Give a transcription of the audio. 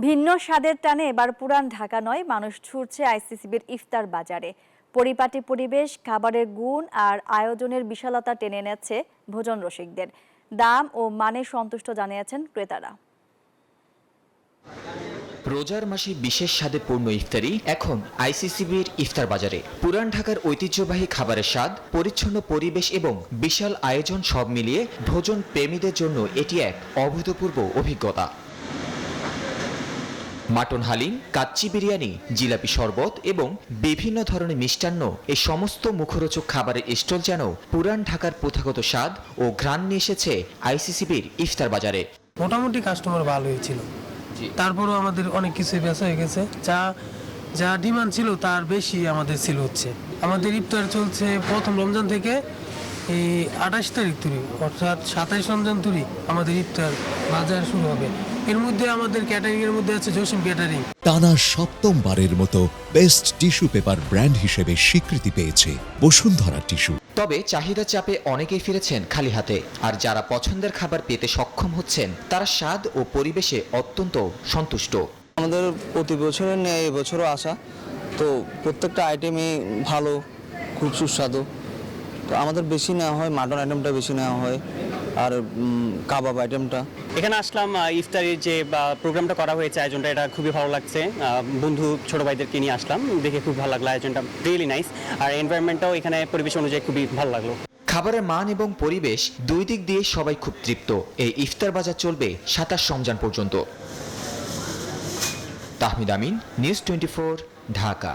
ভিন্ন স্বাদের টানে এবার পুরান ঢাকা নয়, মানুষ ছুটছে আইসিসিবির ইফতার বাজারে। পরিপাটি পরিবেশ, খাবারের গুণ আর আয়োজনের বিশালতা টেনে এনেছে ভোজন রসিকদের। দাম ও মানে সন্তুষ্ট জানিয়েছেন ক্রেতারা। রোজার মাসে বিশেষ স্বাদে পূর্ণ ইফতারি এখন আইসিসিবির ইফতার বাজারে। পুরান ঢাকার ঐতিহ্যবাহী খাবারের স্বাদ, পরিচ্ছন্ন পরিবেশ এবং বিশাল আয়োজন সব মিলিয়ে ভোজন প্রেমীদের জন্য এটি এক অভূতপূর্ব অভিজ্ঞতা। মাটন হালিম, কাচ্চি বিরিয়ানি, জিলাপি শরবত এবং বিভিন্ন ধরনের মিষ্টান্ন, এই সমস্ত মুখরোচক খাবারের স্টল যেন পুরান ঢাকার প্রথাগত স্বাদ ও ঘ্রাণ নিয়ে এসেছে আইসিসিবির ইফতার বাজারে। মোটামুটি কাস্টমার ভালো হয়েছিল, তারপরও আমাদের অনেক কিছুই বেচা হয়ে গেছে। যা ডিমান্ড ছিল তার বেশি আমাদের ছিল হচ্ছে। আমাদের ইফতার চলছে প্রথম রমজান থেকে এই 28 তারিখ তুরি, অর্থাৎ 27 রমজান তুরি আমাদের ইফতার বাজার শুরু হবে। এর মধ্যে আমাদের ক্যাটারিং এর মধ্যে আছে জসিম ক্যাটারিং। টানা সপ্তমবারের মতো বেস্ট টিস্যু পেপার ব্র্যান্ড হিসেবে স্বীকৃতি পেয়েছে বসুন্ধরা টিস্যু। তবে চাহিদা চাপে অনেকেই ফিরেছেন খালি হাতে, আর যারা পছন্দের খাবার পেতে সক্ষম হচ্ছেন তারা স্বাদ ও পরিবেশে অত্যন্ত সন্তুষ্ট। আমাদের প্রতি বছরের ন্যায় এবছরও আসা, তো প্রত্যেকটা আইটেমই ভালো, খুব সুস্বাদু। তো আমাদের বেশি নেওয়া হয় মাটন আইটেমটা বেশি নেওয়া হয়, আর কাবাব আইটেমটা। এখানে আসলাম, ইফতারির যে প্রোগ্রামটা করা হয়েছে, আয়োজনটা এটা খুবই ভালো লাগছে। বন্ধু ছোট ভাইদেরকে নিয়ে আসলাম, দেখে খুব ভালো লাগলো। আয়োজনটা রিয়েলি নাইস, আর এনভায়রনমেন্টটাও এখানে পরিবেশ অনুযায়ী খুবই ভালো লাগলো। খাবারের মান এবং পরিবেশ দুই দিক দিয়ে সবাই খুব তৃপ্ত। এই ইফতার বাজার চলবে 27 রমজান পর্যন্ত। তাহমিদ আমিন, নিউজ 24, ঢাকা।